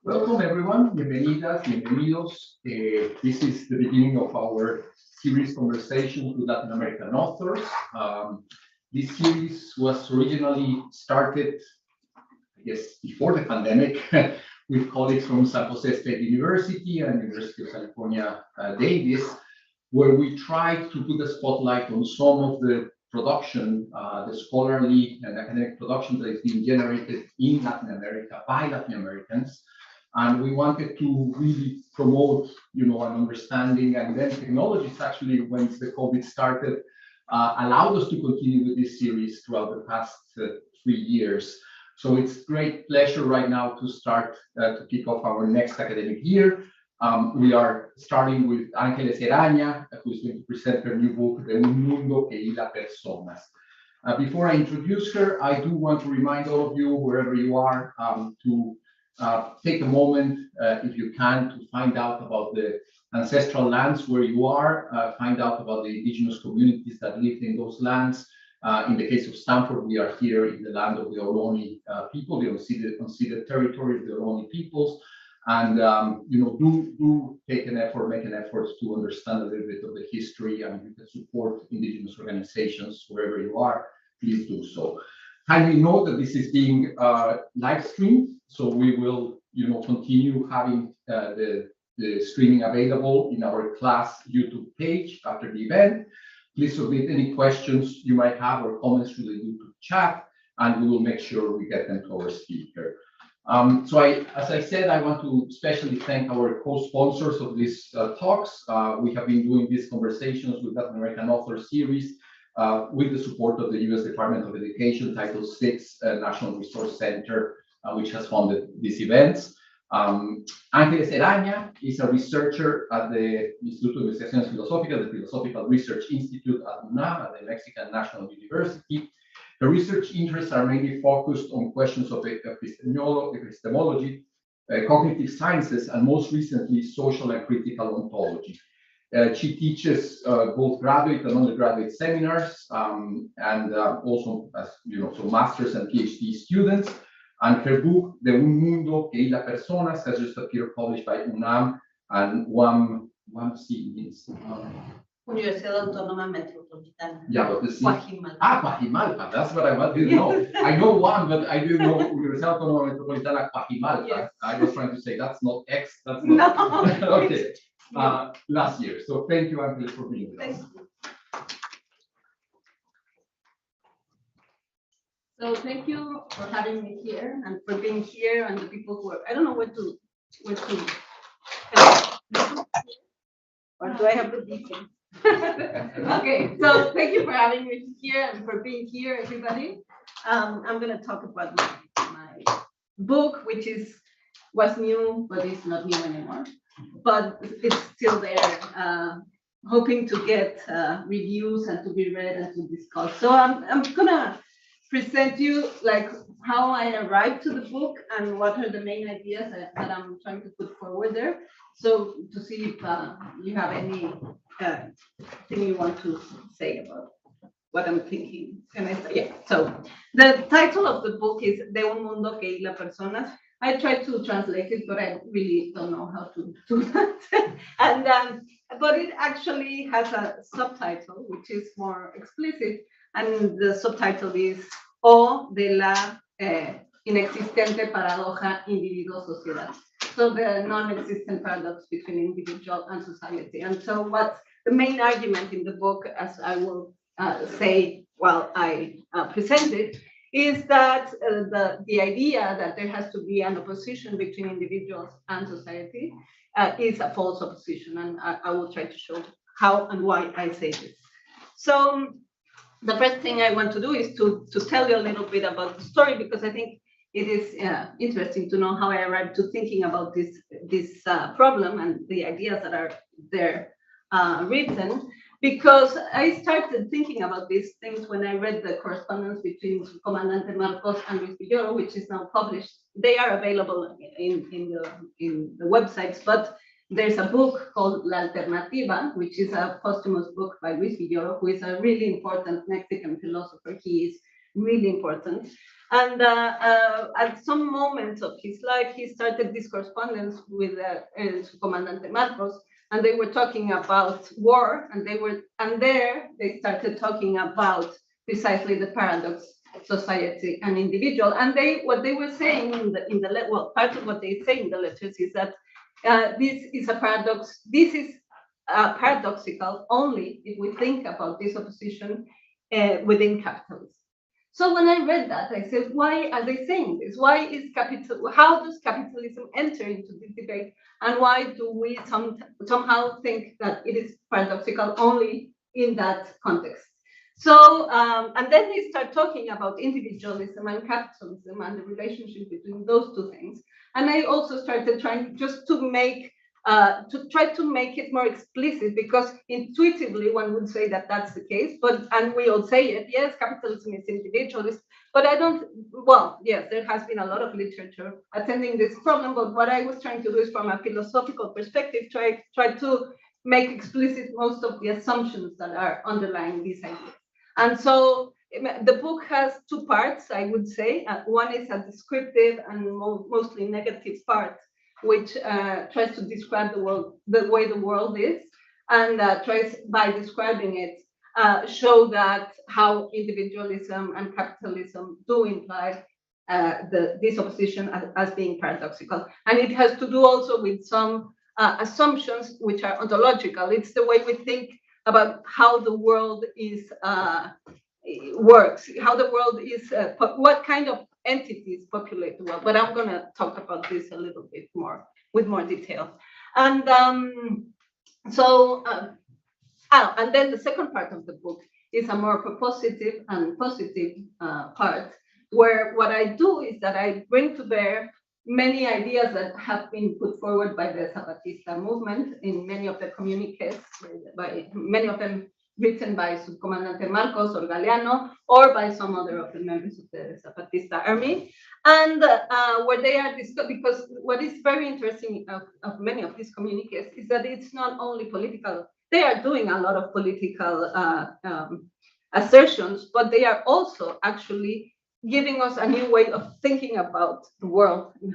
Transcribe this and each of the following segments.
Welcome everyone, bienvenidas, bienvenidos. This is the beginning of our series Conversations with Latin American Authors. This series was originally started, I guess, before the pandemic with colleagues from San Jose State University and University of California, Davis, where we tried to put a spotlight on some of the production, the scholarly and academic production that is being generated in Latin America by Latin Americans. And we wanted to really promote, an understanding, and then technologies actually, once the COVID started, allowed us to continue with this series throughout the past 3 years. So it's great pleasure right now to start to kick off our next academic year. We are starting with Ángeles Eraña, who is going to present her new book, De un mundo, aquí, personas. Before I introduce her, I do want to remind all of you, wherever you are, to take a moment, if you can, to find out about the ancestral lands where you are, find out about the indigenous communities that live in those lands. In the case of Stanford, we are here in the land of the Ohlone people, the unceded territory of the Ohlone peoples. And, do take an effort, make an effort to understand a little bit of the history, and you can support indigenous organizations wherever you are, please do so. Kindly note that this is being live streamed, so we will, continue having the streaming available in our class YouTube page after the event. Please submit any questions you might have or comments through the YouTube chat, and we will make sure we get them to our speaker. As I said, I want to especially thank our co-sponsors of these talks. We have been doing these conversations with Latin American Authors series with the support of the U.S. Department of Education, Title VI National Resource Center, which has funded these events. Ángeles Eraña is a researcher at the Instituto de Investigaciones Filosóficas, the Philosophical Research Institute at UNAM, at the Mexican National University. The research interests are mainly focused on questions of epistemology, cognitive sciences, and most recently, social and critical ontology. She teaches both graduate and undergraduate seminars, and also, as so master's and PhD students. And her book, De un mundo, aquí, personas, has just appeared published by UNAM and UAMC means. Universidad Autónoma Metropolitana. Yeah, but this is Coajimalpa. Coajimalpa. That's what I didn't know. I know one, but I didn't know Universidad Autónoma Metropolitana Coajimalpa. Yes. I was trying to say that's not X. That's not. No. Okay. Last year. So thank you, Ángeles, for being with us. So thank you for having me here and for being here, and the people who are, I don't know where to or do I have the beacon? Okay, so thank you for having me here and for being here, everybody. I'm going to talk about my book, which was new, but it's not new anymore. But it's still there, hoping to get reviews and to be read and to discuss. So I'm going to present you like how I arrived to the book and what are the main ideas that I'm trying to put forward there. So to see if you have any thing you want to say about what I'm thinking. Can I say? Yeah. So the title of the book is De un mundo, aquí, personas. I tried to translate it, but I really don't know how to do that. And but it actually has a subtitle which is more explicit, and the subtitle is O de la inexistente paradoja individuo-sociedad. So the non-existent paradox between individual and society. And so what's the main argument in the book, as I will say while I present it, is that the idea that there has to be an opposition between individuals and society is a false opposition. And I will try to show how and why I say this. So the first thing I want to do is to tell you a little bit about the story, because I think it is interesting to know how I arrived to thinking about this problem and the ideas that are there written. Because I started thinking about these things when I read the correspondence between Comandante Marcos and Luis Villoro, which is now published. They are available in the websites, but there's a book called La Alternativa, which is a posthumous book by Luis Villoro, who is a really important Mexican philosopher. He is really important. And at some moments of his life, he started this correspondence with su comandante Marcos, and they were talking about war, and there they started talking about precisely the paradox of society and individual. And what they were saying well, part of what they say in the letters is that this is a paradox. This is paradoxical only if we think about this opposition within capitalism. So when I read that, I said, why are they saying this? How does capitalism enter into this debate? And why do we somehow think that it is paradoxical only in that context? So, and then they start talking about individualism and capitalism and the relationship between those two things. And I also started trying just to try to make it more explicit, because intuitively one would say that that's the case, and we all say it, yes, capitalism is individualist, but yes, there has been a lot of literature attending this problem, but what I was trying to do is from a philosophical perspective, try to make explicit most of the assumptions that are underlying these ideas. And so the book has two parts, I would say. One is a descriptive and mostly negative part, which tries to describe the world, the way the world is, and tries, by describing it, show that how individualism and capitalism do imply this opposition as being paradoxical. And it has to do also with some assumptions which are ontological. It's the way we think about how the world is works, how the world is, what kind of entities populate the world. But I'm going to talk about this a little bit more with more detail. And and then the second part of the book is a more propositive and positive part, where what I do is that I bring to bear many ideas that have been put forward by the Zapatista movement in many of the communiques, by many of them written by Subcomandante Marcos or Galeano, or by some other of the members of the Zapatista army, and where they are discussed, because what is very interesting of many of these communiques is that it's not only political, they are doing a lot of political assertions, but they are also actually giving us a new way of thinking about the world and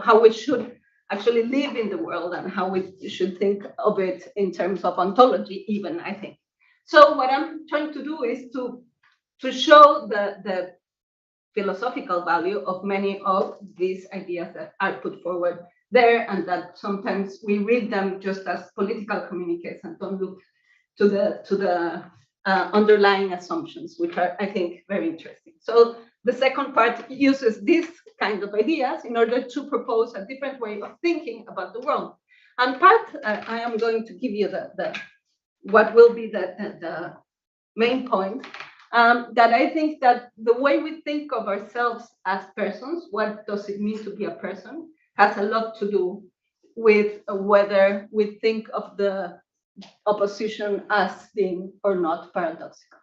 how we should actually live in the world and how we should think of it in terms of ontology, even, I think. So what I'm trying to do is to show the philosophical value of many of these ideas that are put forward there, and that sometimes we read them just as political communiques and don't look to the underlying assumptions, which are, I think, very interesting. So the second part uses these kind of ideas in order to propose a different way of thinking about the world. And part, I am going to give you what will be the main point, that I think that the way we think of ourselves as persons, what does it mean to be a person, has a lot to do with whether we think of the opposition as being or not paradoxical.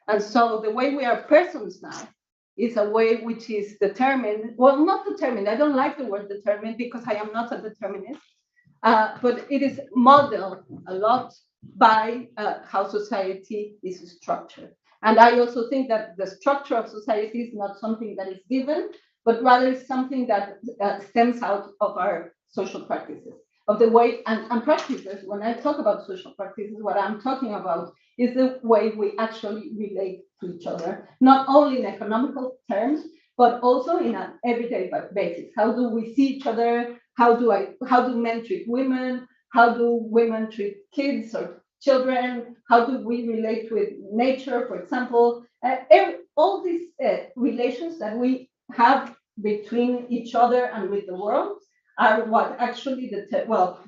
And so the way we are persons now is a way which is determined, well, not determined, I don't like the word determined because I am not a determinist, but it is modeled a lot by how society is structured. And I also think that the structure of society is not something that is given, but rather is something that stems out of our social practices, of the way, and practices. When I talk about social practices, what I'm talking about is the way we actually relate to each other, not only in economical terms, but also in an everyday basis. How do we see each other? How do men treat women? How do women treat kids or children? How do we relate with nature, for example? All these relations that we have between each other and with the world are what actually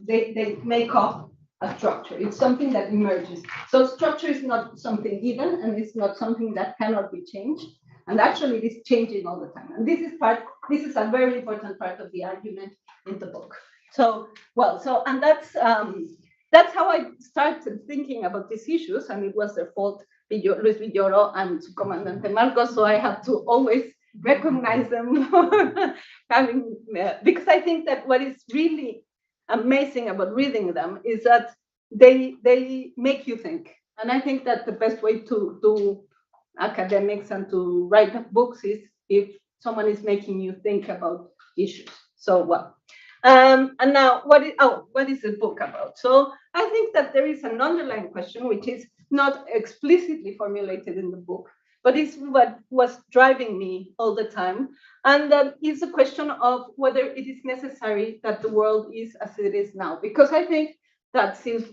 they make up a structure. It's something that emerges. So structure is not something given, and it's not something that cannot be changed. And actually, it is changing all the time. And this is a very important part of the argument in the book. And that's how I started thinking about these issues, and it was their fault, Luis Villoro and Comandante Marcos, so I have to always recognize them because I think that what is really amazing about reading them is that they make you think. And I think that the best way to academics and to write books is if someone is making you think about issues. So well, and now what is the book about? So I think that there is an underlying question which is not explicitly formulated in the book, but it's what was driving me all the time, and that is a question of whether it is necessary that the world is as it is now, because I think that since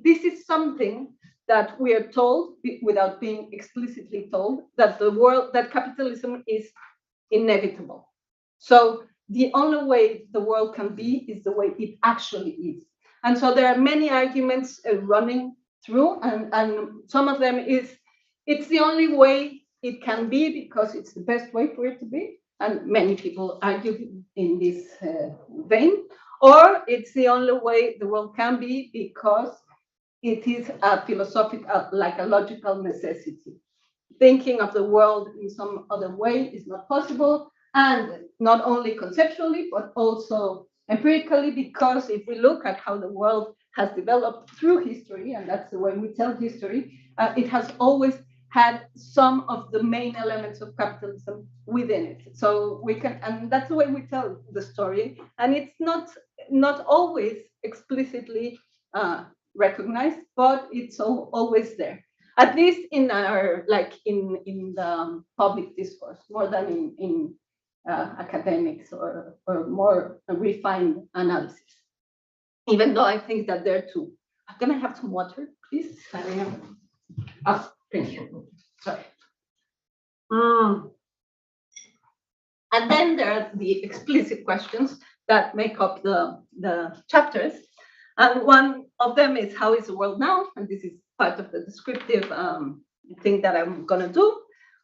this is something that we are told without being explicitly told, that the world, that capitalism is inevitable. So the only way the world can be is the way it actually is. And so there are many arguments running through, and some of them is it's the only way it can be because it's the best way for it to be. And many people argue in this vein, or it's the only way the world can be because it is a philosophical, like a logical necessity. Thinking of the world in some other way is not possible, and not only conceptually, but also empirically, because if we look at how the world has developed through history, and that's the way we tell history, it has always had some of the main elements of capitalism within it. So we can, and that's the way we tell the story, and it's not always explicitly recognized, but it's always there, at least in our in the public discourse, more than in academics or more refined analysis. Even though I think that there too. Can I have some water, please? Oh, thank you. Sorry. And then there are the explicit questions that make up the chapters. And one of them is, how is the world now? And this is part of the descriptive thing that I'm going to do.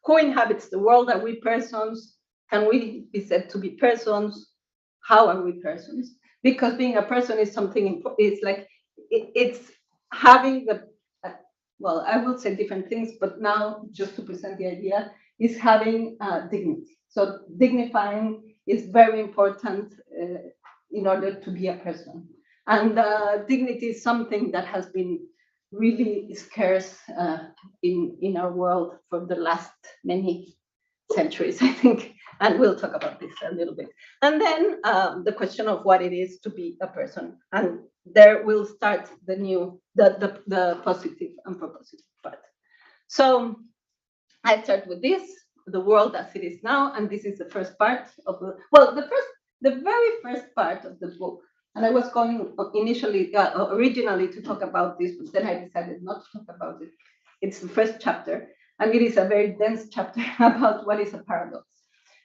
Who inhabits the world? Are we persons? Can we be said to be persons? How are we persons? Because being a person is something, it's like, it's having the, well, I will say different things, but now just to present the idea, is having dignity. So dignifying is very important in order to be a person. And dignity is something that has been really scarce in our world for the last many centuries, I think. And we'll talk about this a little bit. And then the question of what it is to be a person. And there we'll start the positive and propositive part. So I start with this, the world as it is now, and this is the first part of the very first part of the book. And I was going originally to talk about this, but then I decided not to talk about it. It's the first chapter, and it is a very dense chapter about what is a paradox,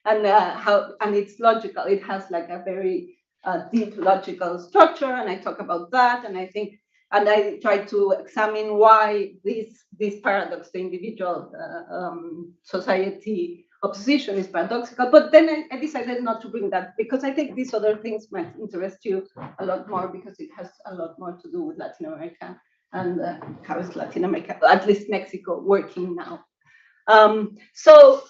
and and it's logical. It has like a very deep logical structure, and I talk about that, and I try to examine why this paradox, the individual society opposition, is paradoxical. But then I decided not to bring that, because I think these other things might interest you a lot more, because it has a lot more to do with Latin America and how is Latin America, at least Mexico, working now. So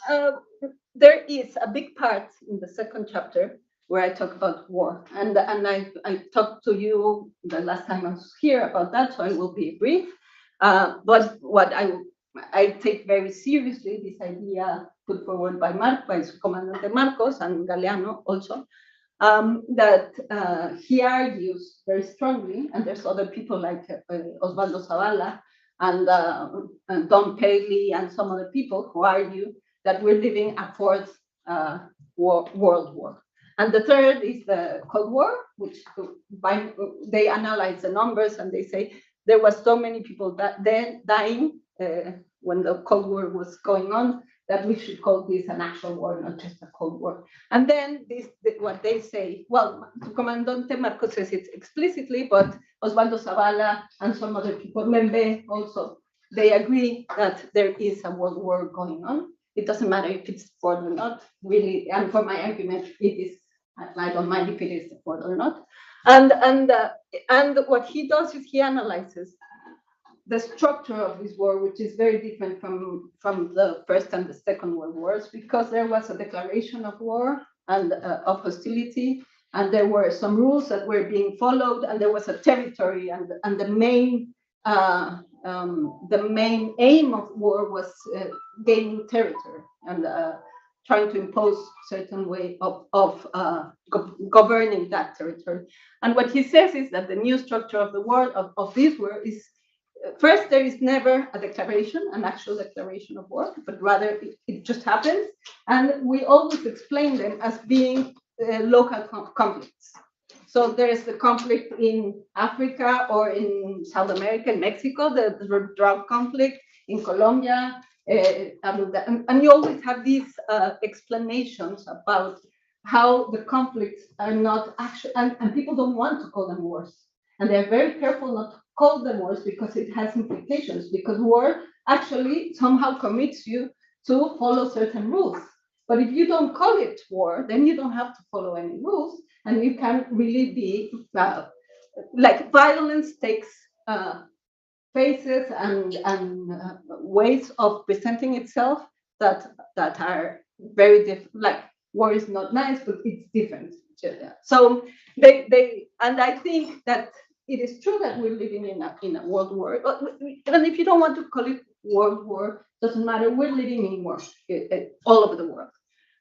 there is a big part in the second chapter where I talk about war, and I talked to you the last time I was here about that, so I will be brief. But what I take very seriously this idea put forward by Comandante Marcos and Galeano also, that he argues very strongly, and there's other people like Osvaldo Zavala and Don Paley and some other people who argue that we're living a fourth world war. And the third is the Cold War, which they analyze the numbers and they say there was so many people dying when the Cold War was going on that we should call this an actual war, not just a Cold War. And then what they say, well, Comandante Marcos says it explicitly, but Osvaldo Zavala and some other people, Membe also, they agree that there is a world war going on. It doesn't matter if it's fourth or not, really. And for my argument, it is. I don't mind if it is fourth or not. And what he does is he analyzes the structure of this war, which is very different from the First and the Second World Wars, because there was a declaration of war and of hostility, and there were some rules that were being followed, and there was a territory, and the main the main aim of war was gaining territory and trying to impose certain way of governing that territory. And what he says is that the new structure of the world, of this world, is first, there is never a declaration, an actual declaration of war, but rather it just happens. And we always explain them as being local conflicts. So there is the conflict in Africa or in South America, in Mexico, the drug conflict in Colombia, and you always have these explanations about how the conflicts are not actual, and people don't want to call them wars, and they're very careful not to call them wars because it has implications. Because war actually somehow commits you to follow certain rules. But if you don't call it war, then you don't have to follow any rules, and you can really be like violence takes faces and ways of presenting itself that are very different. Like war is not nice, but it's different. So they and I think that it is true that we're living in a world war. And if you don't want to call it world war, doesn't matter. We're living in war all over the world,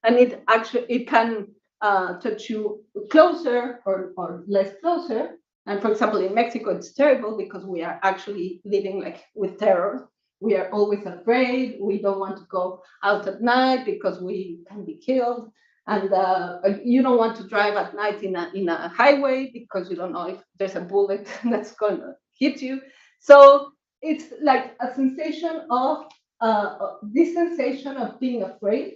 and it can touch you closer or less closer. And for example, in Mexico, it's terrible because we are actually living like with terror. We are always afraid. We don't want to go out at night because we can be killed. And you don't want to drive at night in a highway because you don't know if there's a bullet that's going to hit you. So it's like a sensation of this sensation of being afraid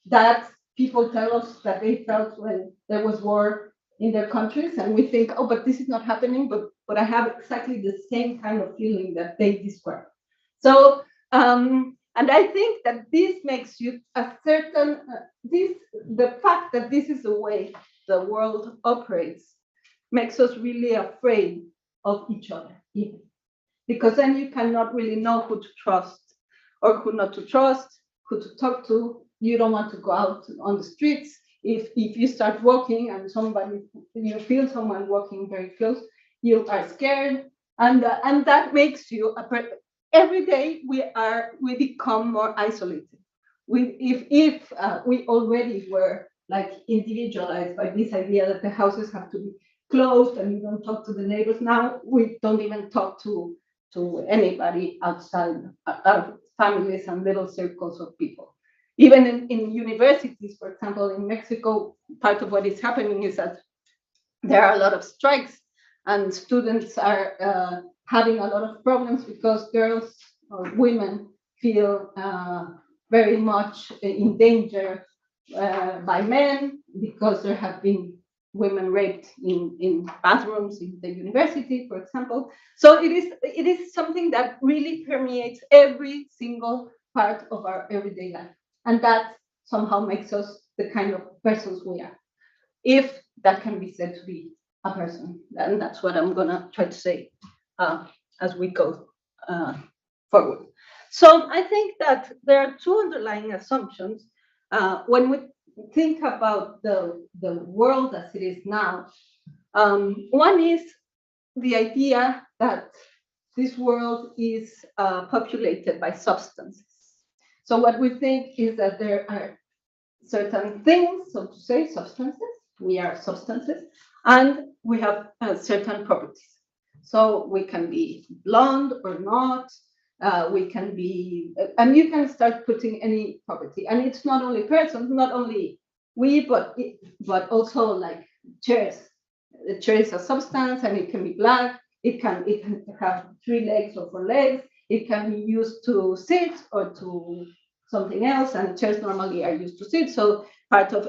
that people tell us that they felt when there was war in their countries, and we think, oh, but this is not happening, but I have exactly the same kind of feeling that they describe. So and I think that this makes you a certain the fact that this is the way the world operates makes us really afraid of each other, even. Because then you cannot really know who to trust or who not to trust, who to talk to. You don't want to go out on the streets. If you start walking and you feel someone walking very close, you are scared, and that makes you every day we become more isolated. If we already were like individualized by this idea that the houses have to be closed and you don't talk to the neighbors, now we don't even talk to anybody outside out of families and little circles of people. Even in universities, for example, in Mexico, part of what is happening is that there are a lot of strikes and students are having a lot of problems because girls or women feel very much in danger by men because there have been women raped in bathrooms in the university, for example. So it is something that really permeates every single part of our everyday life. And that somehow makes us the kind of persons we are, if that can be said to be a person. And that's what I'm gonna try to say as we go forward. So I think that there are two underlying assumptions when we think about the world as it is now. One is the idea that this world is populated by substances. So what we think is that there are certain things, so to say, substances. We are substances, and we have certain properties. So we can be blonde or not. We can be, and you can start putting any property. And it's not only persons, not only we, but also like chairs. The chair is a substance, and it can be black. It can have 3 legs or 4 legs. It can be used to sit or to something else, and chairs normally are used to sit. So part of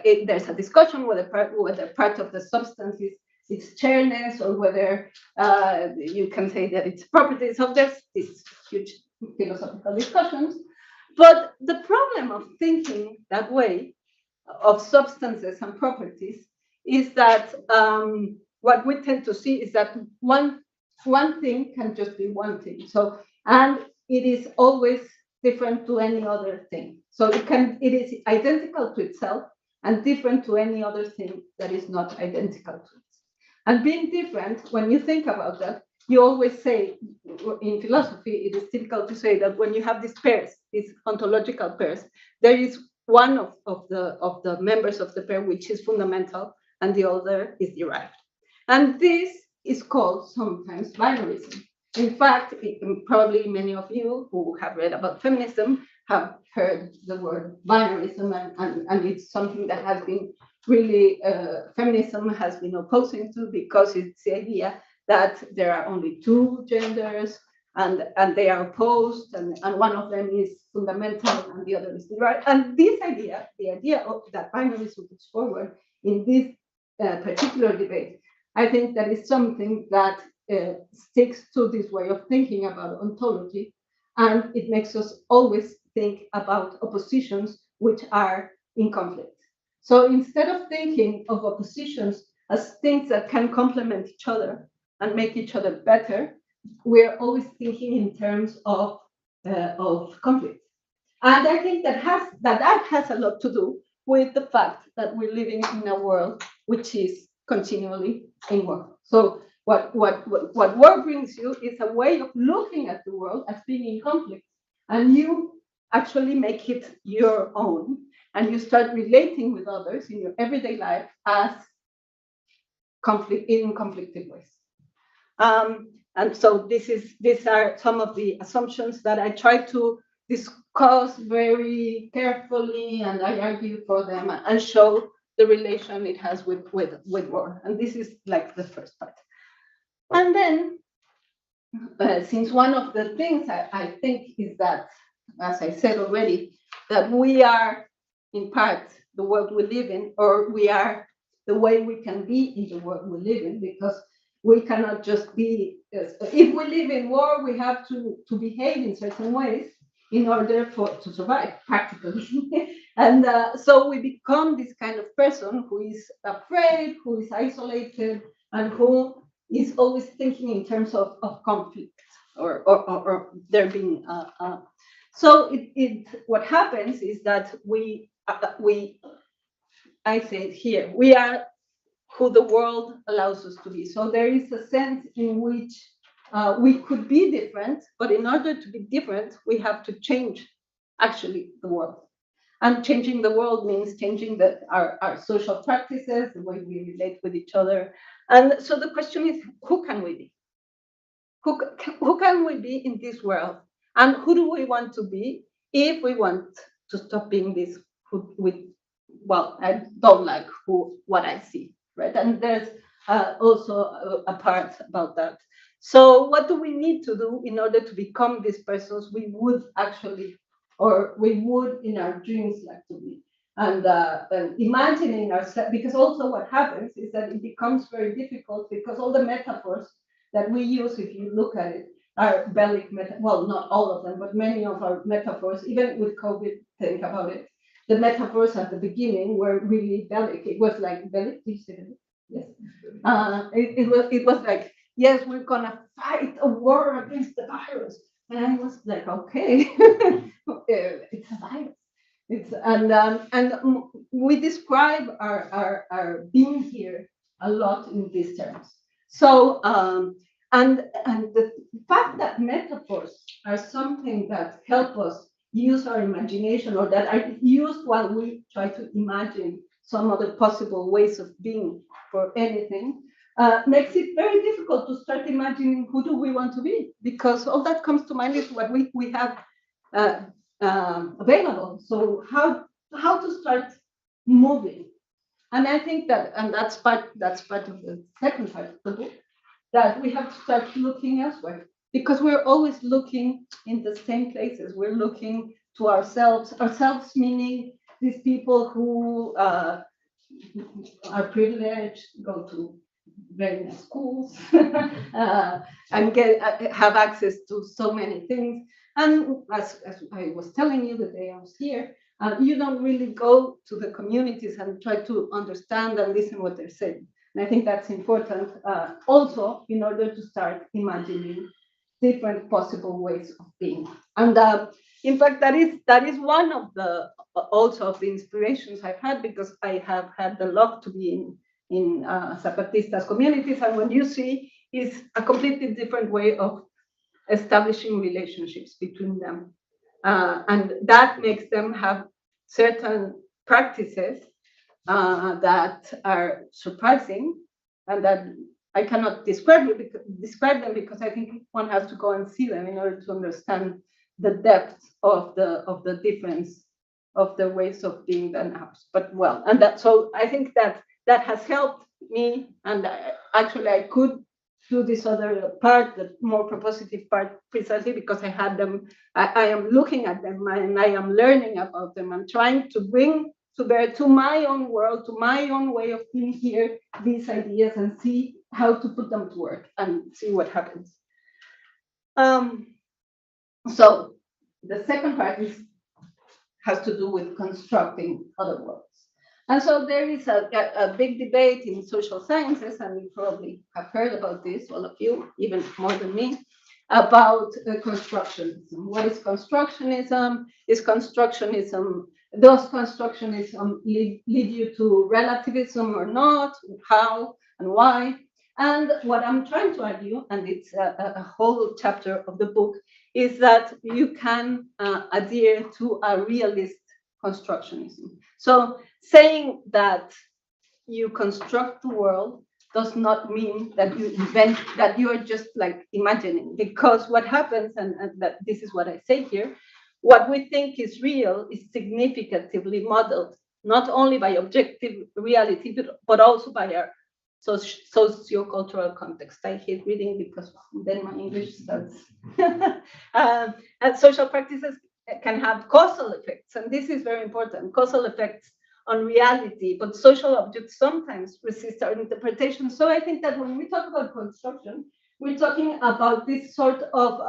it, there's a discussion whether part of the substance is chairness or whether you can say that it's property. So there's these huge philosophical discussions. But the problem of thinking that way of substances and properties is that what we tend to see is that one thing can just be one thing. So, and it is always different to any other thing. So it is identical to itself and different to any other thing that is not identical to it. And being different, when you think about that, you always say, in philosophy, it is typical to say that when you have these pairs, these ontological pairs, there is one of the members of the pair which is fundamental and the other is derived. And this is called sometimes binarism. In fact, probably many of you who have read about feminism have heard the word binarism, and it's something that has been really, feminism has been opposing to, because it's the idea that there are only two genders and they are opposed, and one of them is fundamental and the other is derived. And this idea, the idea of that binarism puts forward in this particular debate, I think that is something that sticks to this way of thinking about ontology, and it makes us always think about oppositions which are in conflict. So instead of thinking of oppositions as things that can complement each other and make each other better, we're always thinking in terms of conflict. And I think that has a lot to do with the fact that we're living in a world which is continually in war. So what war brings you is a way of looking at the world as being in conflict, and you actually make it your own, and you start relating with others in your everyday life as conflicted ways. And so these are some of the assumptions that I try to discuss very carefully, and I argue for them and show the relation it has with war. And this is like the first part. And then, since one of the things I think is that, as I said already, that we are in part the world we live in, or we are the way we can be in the world we live in, because we cannot just be, if we live in war, we have to behave in certain ways in order to survive, practically. And so we become this kind of person who is afraid, who is isolated, and who is always thinking in terms of conflict or there being. So what happens is that I say it here, we are who the world allows us to be. So there is a sense in which we could be different, but in order to be different, we have to change actually the world. And changing the world means changing our social practices, the way we relate with each other. And so the question is, who can we be? Who can we be in this world? And who do we want to be if we want to stop being this? Well, I don't like what I see, right? And there's also a part about that. So what do we need to do in order to become these persons we would actually, or we would in our dreams like to be? And imagining ourselves, because also what happens is that it becomes very difficult, because all the metaphors that we use, if you look at it, are bellic metaphors. Well, not all of them, but many of our metaphors, even with COVID, think about it. The metaphors at the beginning were really bellic. It was like bellic. Did you say that? Yes. It was like, yes, we're gonna fight a war against the virus, and I was like, okay, it's a virus. And we describe our being here a lot in these terms. So and the fact that metaphors are something that help us use our imagination, or that are used while we try to imagine some other possible ways of being for anything, makes it very difficult to start imagining who do we want to be, because all that comes to mind is what we have available. So how to start moving? And I think that, and that's part of the second part of the book, that we have to start looking elsewhere, because we're always looking in the same places. We're looking to ourselves meaning these people who are privileged, go to very nice schools, and have access to so many things. And as I was telling you the day I was here, you don't really go to the communities and try to understand and listen what they're saying. And I think that's important also in order to start imagining different possible ways of being. And in fact, that is one of the also of the inspirations I've had, because I have had the luck to be in Zapatistas communities. And when you see is a completely different way of establishing relationships between them. And that makes them have certain practices that are surprising and that I cannot describe them because I think one has to go and see them in order to understand the depth of the difference of the ways of being done out. But well, and that, so I think that has helped me, and actually I could do this other part, the more propositive part, precisely because I had them. I am looking at them and I am learning about them and trying to bring to bear to my own world, to my own way of being here, these ideas and see how to put them to work and see what happens. So the second part has to do with constructing other worlds. And so there is a big debate in social sciences, and you probably have heard about this, all of you, even more than me, about constructionism. What is constructionism? Is constructionism, does constructionism lead you to relativism or not? How and why? And what I'm trying to argue, and it's a whole chapter of the book, is that you can adhere to a realist constructionism. So saying that you construct the world does not mean that you invent, that you are just like imagining, because what happens, and that this is what I say here, what we think is real is significatively modeled, not only by objective reality, but also by our socio-cultural context. I hate reading because then my English starts. And social practices can have causal effects, and this is very important, causal effects on reality, but social objects sometimes resist our interpretation. So I think that when we talk about construction, we're talking about this sort of,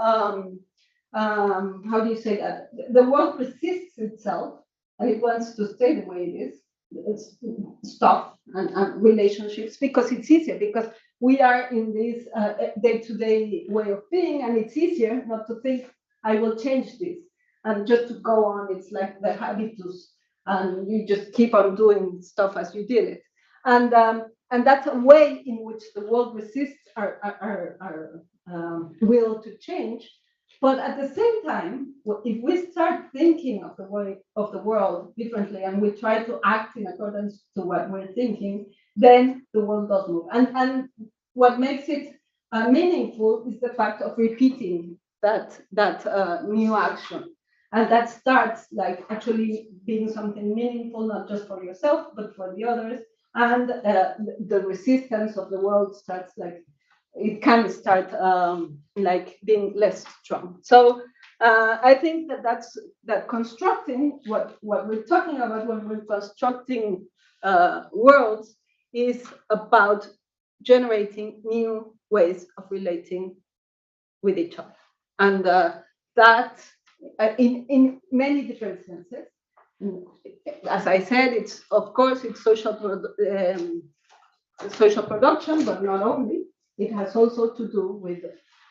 how do you say that? The world resists itself, and it wants to stay the way it is. It's stuff and relationships, because it's easier, because we are in this day-to-day way of being, and it's easier not to think, I will change this, and just to go on. It's like the habitus, and you just keep on doing stuff as you did it. And that's a way in which the world resists our will to change. But at the same time, if we start thinking of the way of the world differently and we try to act in accordance to what we're thinking, then the world does move. And what makes it meaningful is the fact of repeating that new action. And that starts like actually being something meaningful, not just for yourself, but for the others. And the resistance of the world starts like, it can start like being less strong. So I think that constructing what we're talking about when we're constructing worlds is about generating new ways of relating with each other, and that in many different senses. As I said, it's of course it's social production, but not only. It has also to do with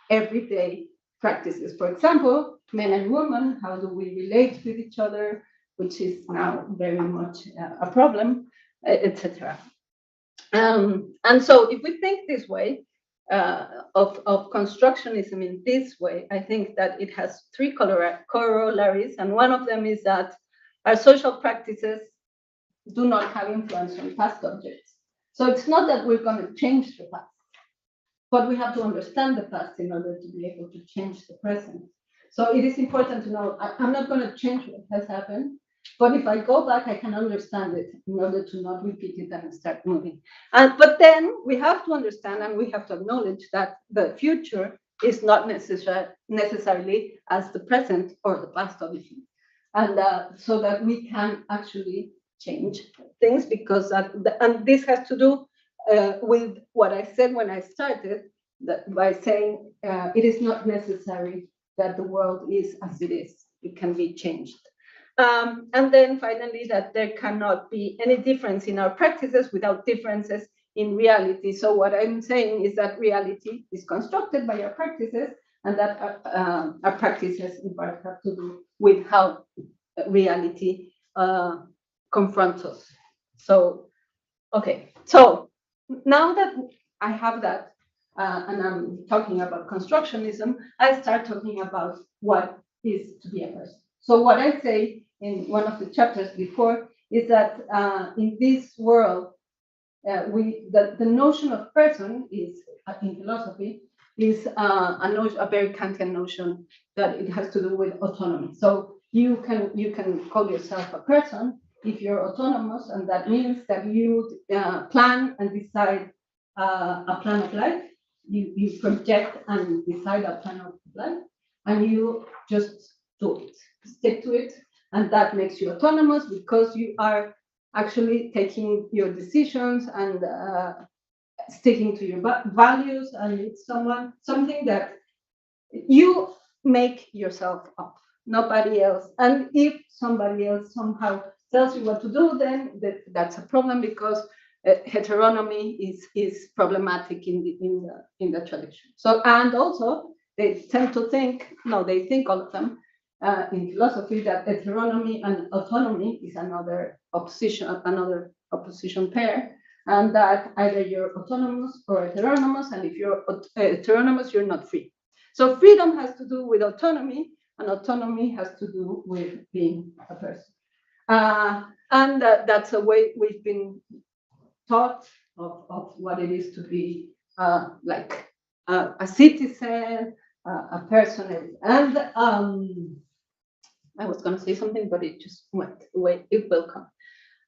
everyday practices. For example, men and women, how do we relate with each other, which is now very much a problem, etc. And so if we think this way, of constructionism in this way, I think that it has three corollaries, and one of them is that our social practices do not have influence on past objects. So it's not that we're going to change the past, but we have to understand the past in order to be able to change the present. So it is important to know, I'm not going to change what has happened, but if I go back, I can understand it in order to not repeat it and start moving. But then we have to understand and we have to acknowledge that the future is not necessarily as the present or the past, obviously. And so that we can actually change things, because and this has to do with what I said when I started, that by saying it is not necessary that the world is as it is. It can be changed. And then finally, that there cannot be any difference in our practices without differences in reality. So what I'm saying is that reality is constructed by our practices, and that our practices in part have to do with how reality confronts us. So, okay. So now that I have that, and I'm talking about constructionism, I start talking about what is to be a person. So what I say in one of the chapters before is that in this world, the notion of person is, in philosophy, is a very Kantian notion that it has to do with autonomy. So you can call yourself a person if you're autonomous, and that means that you plan and decide a plan of life. You project and decide a plan of life, and you just do it, stick to it, and that makes you autonomous because you are actually taking your decisions and sticking to your values, and it's something that you make yourself up, nobody else. And if somebody else somehow tells you what to do, then that's a problem, because heteronomy is problematic in the tradition. So, and also they tend to think, no, they think, all of them, in philosophy, that heteronomy and autonomy is another opposition pair, and that either you're autonomous or heteronomous, and if you're heteronomous, you're not free. So freedom has to do with autonomy, and autonomy has to do with being a person. And that's a way we've been taught of what it is to be like a citizen, a person. And I was going to say something, but it just went away. It will come.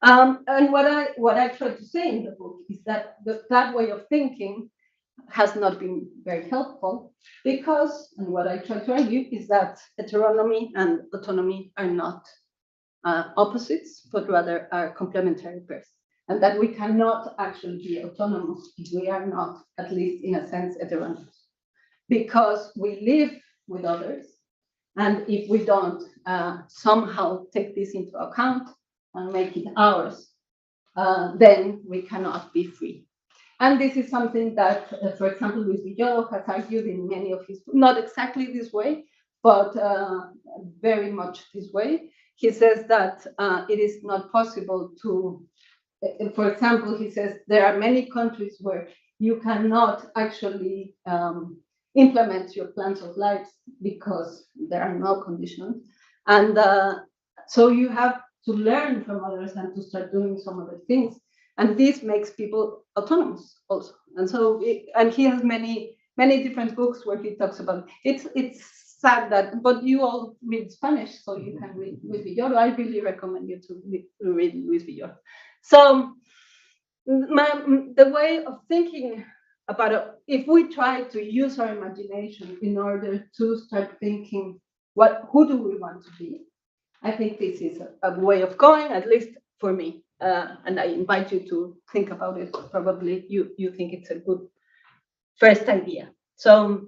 And what I try to say in the book is that that way of thinking has not been very helpful, because, and what I try to argue is that heteronomy and autonomy are not opposites, but rather are complementary pairs, and that we cannot actually be autonomous if we are not, at least in a sense, heteronomous, because we live with others, and if we don't somehow take this into account and make it ours, then we cannot be free. And this is something that, for example, Luis Villoro has argued in many of his books, not exactly this way, but very much this way. He says that it is not possible to, for example, he says there are many countries where you cannot actually implement your plans of life because there are no conditions. And so you have to learn from others and to start doing some other things. And this makes people autonomous also. And so, and he has many different books where he talks about it. It's sad that, but you all read Spanish, so you can read Luis Villoro. I really recommend you to read Luis Villoro. So the way of thinking about it, if we try to use our imagination in order to start thinking, who do we want to be? I think this is a way of going, at least for me. And I invite you to think about it. Probably you think it's a good first idea. So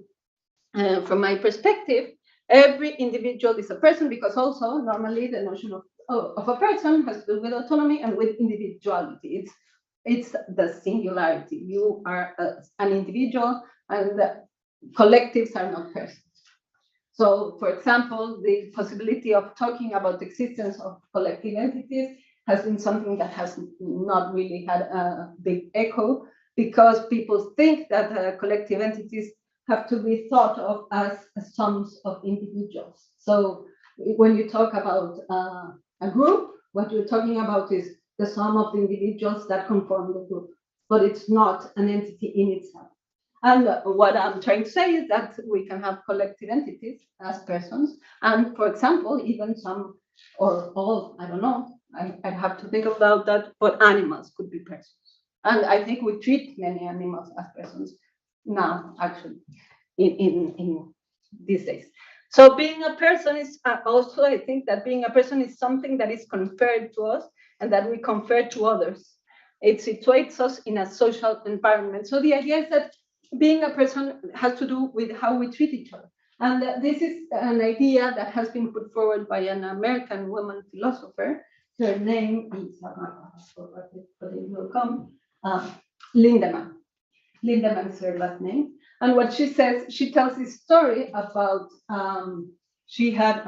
from my perspective, every individual is a person, because also normally the notion of a person has to do with autonomy and with individuality. It's the singularity. You are an individual, and collectives are not persons. So, for example, the possibility of talking about the existence of collective entities has been something that has not really had a big echo, because people think that collective entities have to be thought of as sums of individuals. So when you talk about a group, what you're talking about is the sum of the individuals that conform the group, but it's not an entity in itself. And what I'm trying to say is that we can have collective entities as persons, and for example, even some or all, I don't know, I have to think about that, but animals could be persons. And I think we treat many animals as persons now, actually, in these days. So being a person is also, I think that being a person is something that is conferred to us and that we confer to others. It situates us in a social environment. So the idea is that being a person has to do with how we treat each other. And this is an idea that has been put forward by an American woman philosopher. Her name is, but it will come, Lindemann. Lindemann is her last name. And what she says, she tells this story about, she writes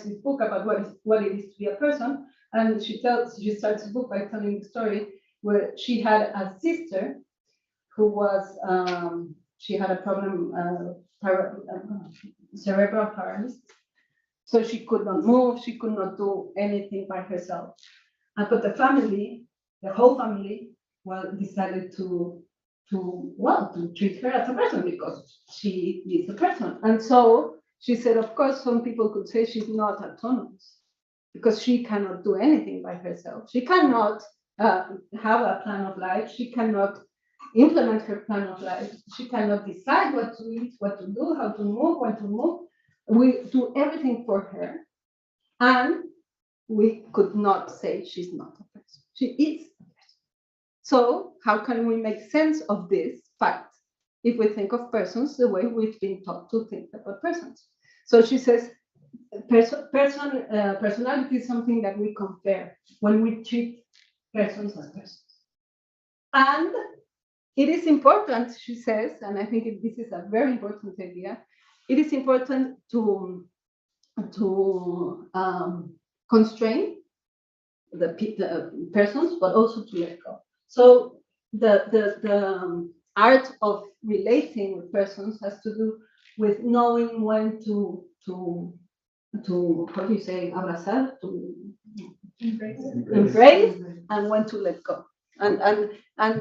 this book about what it is to be a person. And she starts the book by telling the story where she had a sister who was, she had a problem, cerebral paralysis. So she could not move, she could not do anything by herself. But the family, the whole family, well, decided to treat her as a person because she is a person. And so she said, of course, some people could say she's not autonomous because she cannot do anything by herself. She cannot have a plan of life. She cannot implement her plan of life. She cannot decide what to eat, what to do, how to move, when to move. We do everything for her. And we could not say she's not a person. She is a person. So how can we make sense of this fact if we think of persons the way we've been taught to think about persons? So she says, personality is something that we compare when we treat persons as persons. And it is important, she says, and I think this is a very important idea, it is important to constrain the persons, but also to let go. So the art of relating with persons has to do with knowing when to how do you say, abrazar, to embrace, and when to let go. And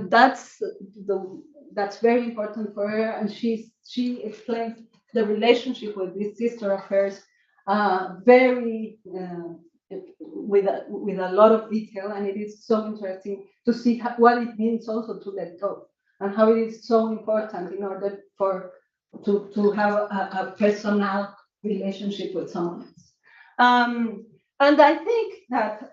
that's very important for her. And she explains the relationship with this sister of hers very with a lot of detail, and it is so interesting to see what it means also to let go, and how it is so important in order to have a personal relationship with someone else. And I think that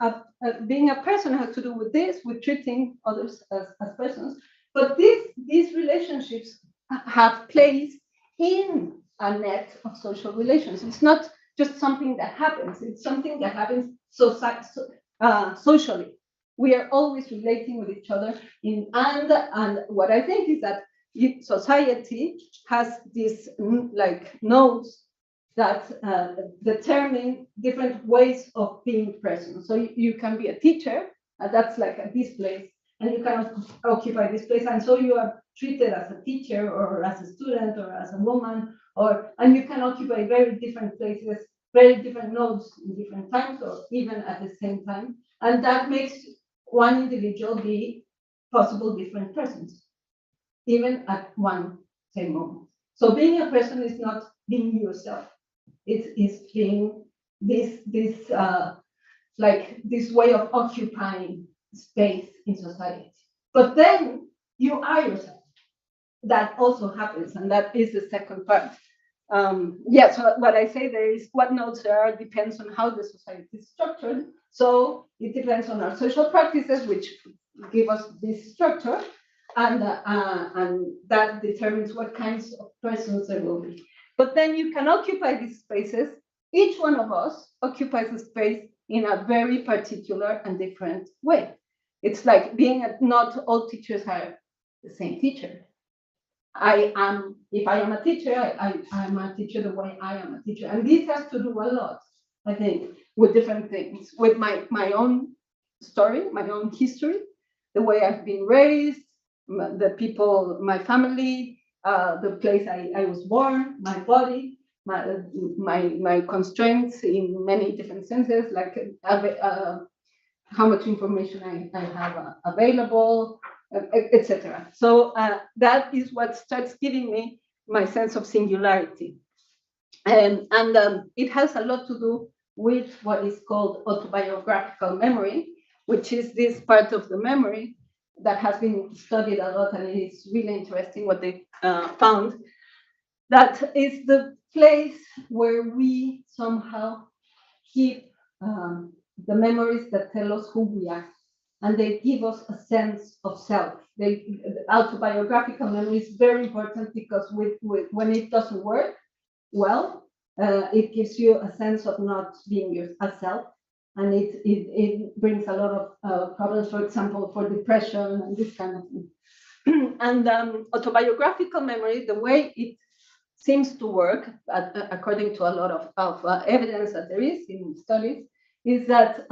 being a person has to do with this, with treating others as persons. But these relationships have place in a net of social relations. It's not just something that happens. It's something that happens socially. We are always relating with each other. And what I think is that society has these like nodes that determine different ways of being present. So you can be a teacher, and that's like this place, and you can occupy this place, and so you are treated as a teacher or as a student or as a woman, and you can occupy very different places, very different nodes in different times, or even at the same time, and that makes one individual be possible different persons, even at one same moment. So being a person is not being yourself. It's being this like this way of occupying space in society. But then you are yourself. That also happens, and that is the second part. So what I say there is what nodes there are depends on how the society is structured. So it depends on our social practices, which give us this structure, and that determines what kinds of persons there will be. But then you can occupy these spaces. Each one of us occupies a space in a very particular and different way. It's like not all teachers are the same teacher. If I am a teacher, I'm a teacher the way I am a teacher. And this has to do a lot, I think, with different things, with my own story, my own history, the way I've been raised, the people, my family, the place I was born, my body, my constraints in many different senses, like how much information I have available, etc. So that is what starts giving me my sense of singularity. And it has a lot to do with what is called autobiographical memory, which is this part of the memory that has been studied a lot, and it's really interesting what they found. That is the place where we somehow keep the memories that tell us who we are, and they give us a sense of self. Autobiographical memory is very important because when it doesn't work well, it gives you a sense of not being yourself, and it brings a lot of problems, for example, for depression and this kind of thing. And autobiographical memory, the way it seems to work, according to a lot of evidence that there is in studies, is that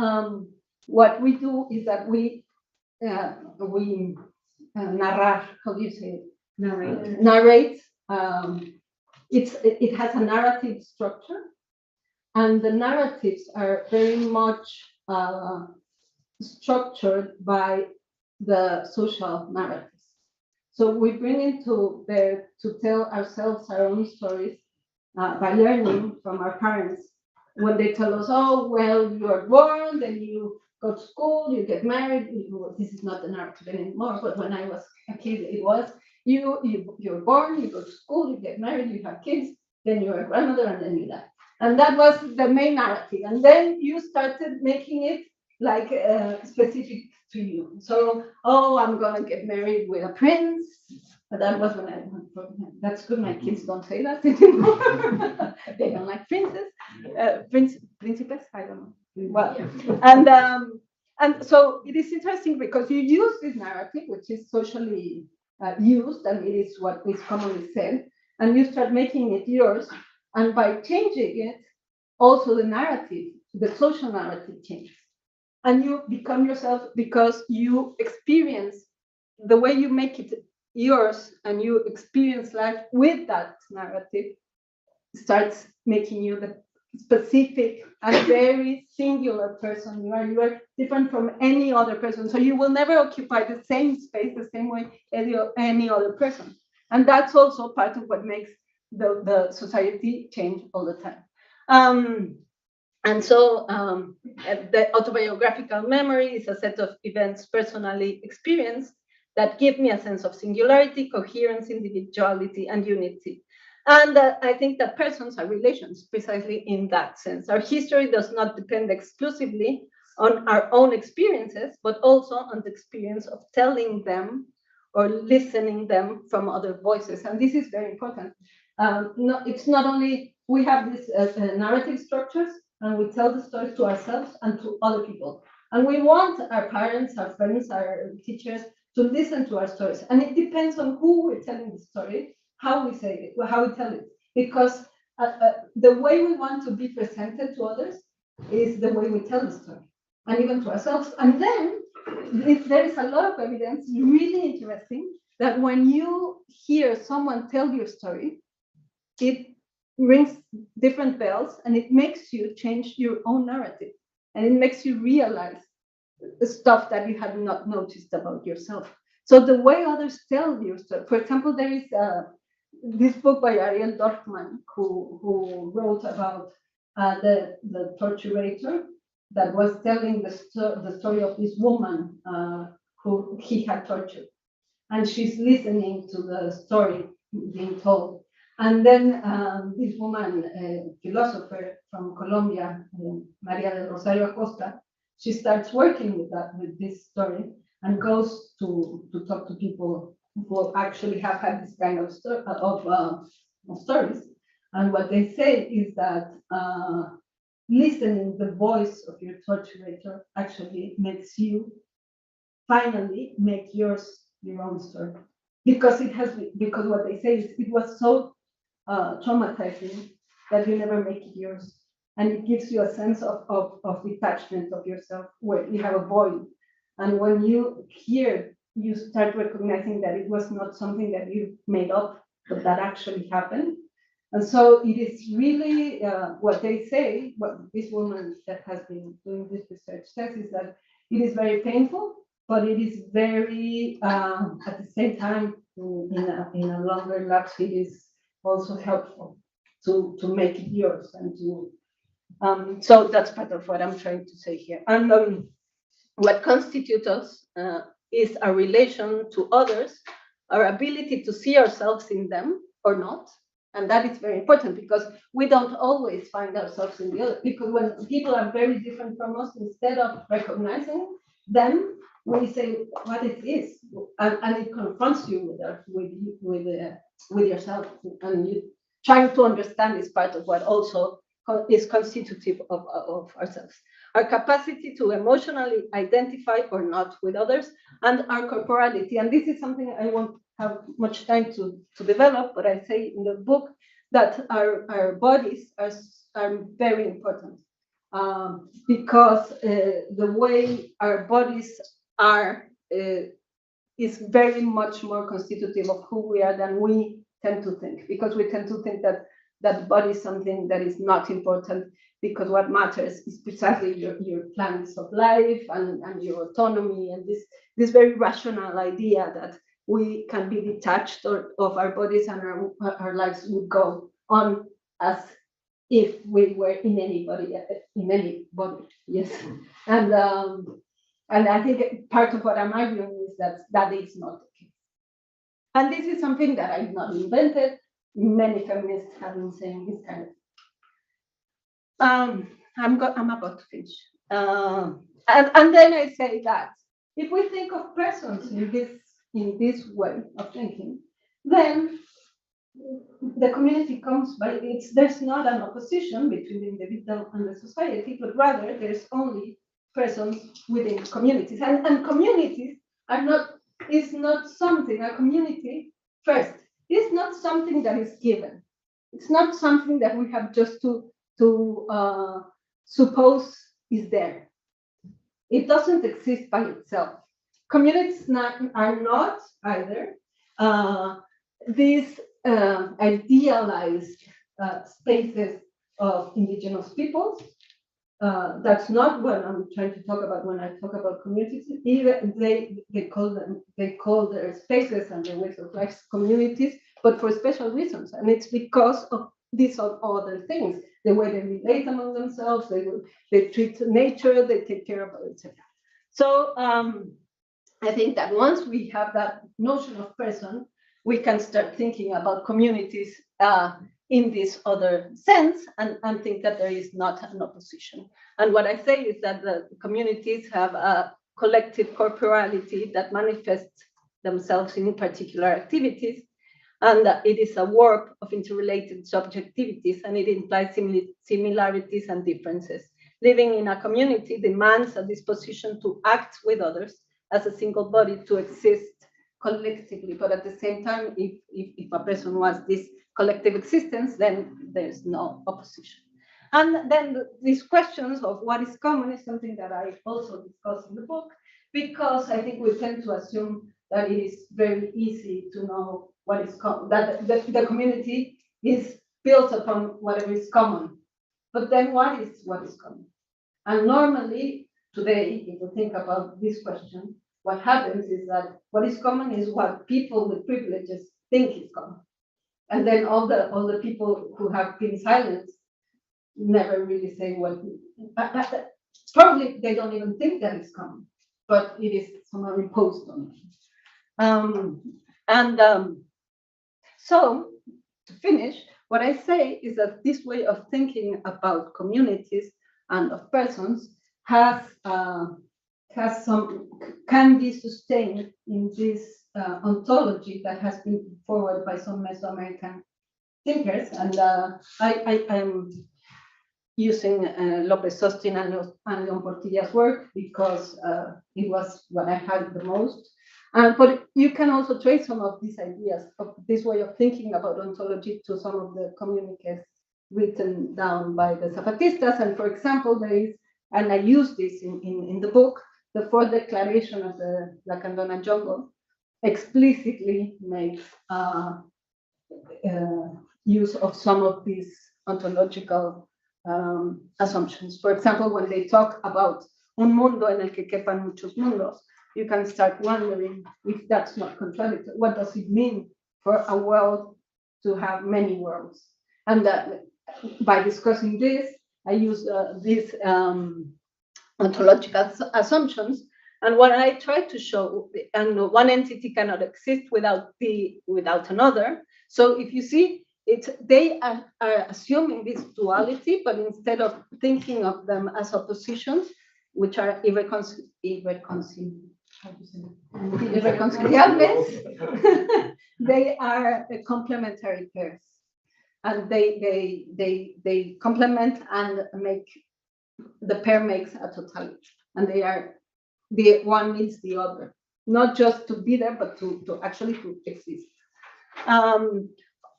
what we do is that we we narrar, how do you say it? Narrate. Narrate. It has a narrative structure, and the narratives are very much structured by the social narratives. So we bring into there to tell ourselves our own stories by learning from our parents. When they tell us, oh, well, you are born, then you go to school, you get married. This is not the narrative anymore, but when I was a kid, it was. You're born, you go to school, you get married, you have kids, then you're a grandmother, and then you die. And that was the main narrative. And then you started making it like specific to you. So, oh, I'm gonna get married with a prince. But that was when I went for that's good. My kids don't say that anymore. They don't like princes, principes. I don't know. Well, and so it is interesting because you use this narrative, which is socially used, and it is what is commonly said, and you start making it yours. And by changing it, also the narrative, the social narrative changes. And you become yourself because you experience the way you make it yours and you experience life with that narrative starts making you the specific and very singular person you are. You are different from any other person. So you will never occupy the same space the same way as any other person. And that's also part of what makes the society change all the time. And so the autobiographical memory is a set of events personally experienced that give me a sense of singularity, coherence, individuality, and unity. And I think that persons are relations precisely in that sense. Our history does not depend exclusively on our own experiences, but also on the experience of telling them or listening them from other voices. And this is very important. It's not only we have these narrative structures, and we tell the stories to ourselves and to other people. And we want our parents, our friends, our teachers to listen to our stories. And it depends on who we're telling the story, how we say it, how we tell it. Because the way we want to be presented to others is the way we tell the story, and even to ourselves. And then there is a lot of evidence, really interesting, that when you hear someone tell your story, it rings different bells, and it makes you change your own narrative, and it makes you realize the stuff that you had not noticed about yourself. So the way others tell your story, for example, there is this book by Ariel Dorfman who wrote about the torturator that was telling the story of this woman who he had tortured, and she's listening to the story being told. And then this woman, a philosopher from Colombia, Maria del Rosario Acosta, she starts working with this story and goes to talk to people who actually have had this kind of stories. And what they say is that listening the voice of your torturator actually makes you finally make your own story. Because what they say is it was so traumatizing that you never make it yours. And it gives you a sense of detachment of yourself where you have a void. And when you hear, you start recognizing that it was not something that you made up, but that actually happened. And so it is really what they say, what this woman that has been doing this research says is that it is very painful, but it is very, at the same time, in a longer lapse, it is also helpful to make it yours and to so that's part of what I'm trying to say here. And what constitutes us is our relation to others, our ability to see ourselves in them or not. And that is very important because we don't always find ourselves in the other, because when people are very different from us, instead of recognizing them, we say, what is this? And it confronts you with yourself, and you trying to understand is part of what also is constitutive of ourselves. Our capacity to emotionally identify or not with others, and our corporality. And this is something I won't have much time to develop, but I say in the book that our bodies are very important because the way our bodies are is very much more constitutive of who we are than we tend to think, because we tend to think that that body is something that is not important, because what matters is precisely your plans of life and your autonomy, and this very rational idea that we can be detached of our bodies, and our lives would go on as if we were in any body, yes. And I think part of what I'm arguing is that that is not the case. And this is something that I've not invented. Many feminists have been saying this kind of. I'm about to finish. And then I say that if we think of persons in this way of thinking, then the community comes by there's not an opposition between the individual and the society, but rather there's only persons within communities. And communities is not something, a community first, is not something that is given. It's not something that we have just to suppose is there. It doesn't exist by itself. Communities are not either these idealized spaces of indigenous peoples. That's not what I'm trying to talk about when I talk about communities. Even they call their spaces and their ways of life communities, but for special reasons, and it's because of these other things, the way they relate among themselves, they treat nature, they take care of it, etc. So I think that once we have that notion of person, we can start thinking about communities in this other sense, and think that there is not an opposition. And what I say is that the communities have a collective corporality that manifests themselves in particular activities, and it is a warp of interrelated subjectivities, and it implies similarities and differences. Living in a community demands a disposition to act with others as a single body, to exist collectively, but at the same time, if a person wants this collective existence, then there's no opposition. And then these questions of what is common is something that I also discuss in the book, because I think we tend to assume that it is very easy to know what is common, that the community is built upon whatever is common. But then what is common? And normally today, if you think about this question, what happens is that what is common is what people with privileges think is common. And then all the people who have been silenced never really say what, probably they don't even think that it's common, but it is somehow imposed on them. So to finish, what I say is that this way of thinking about communities and of persons can be sustained in this ontology that has been put forward by some Mesoamerican thinkers, and I'm using Lopez Austin and Leon Portilla's work because it was what I had the most. But you can also trace some of these ideas of this way of thinking about ontology to some of the communiques written down by the Zapatistas. And for example, there is, and I use this in the book, the fourth declaration of the Lacandona jungle explicitly makes use of some of these ontological assumptions. For example, when they talk about un mundo en el que quepan muchos mundos, you can start wondering if that's not contradictory. What does it mean for a world to have many worlds? And by discussing this, I use these ontological assumptions. And what I try to show, and one entity cannot exist without another. So if you see, they are assuming this duality, but instead of thinking of them as oppositions, which are irreconciliables, they are complementary pairs, and they complement and make the pair makes a totality, and they are the one needs the other, not just to be there, but to actually to exist.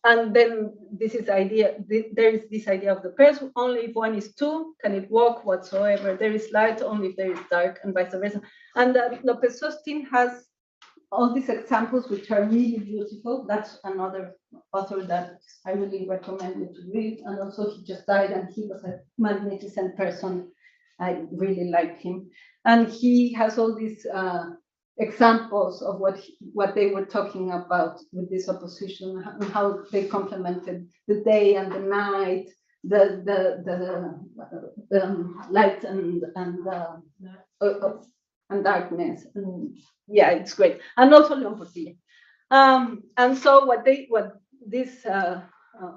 And then this is idea, there is this idea of the pairs, only if one is two, can it walk whatsoever. There is light only if there is dark, and vice versa. And Lopez Sostin has all these examples, which are really beautiful. That's another author that I really recommend you to read. And also he just died, and he was a magnificent person. I really liked him. And he has all these examples of what they were talking about with this opposition, and how they complemented the day and the night, the light and darkness. And yeah, it's great. And also Leon Portilla. And so what this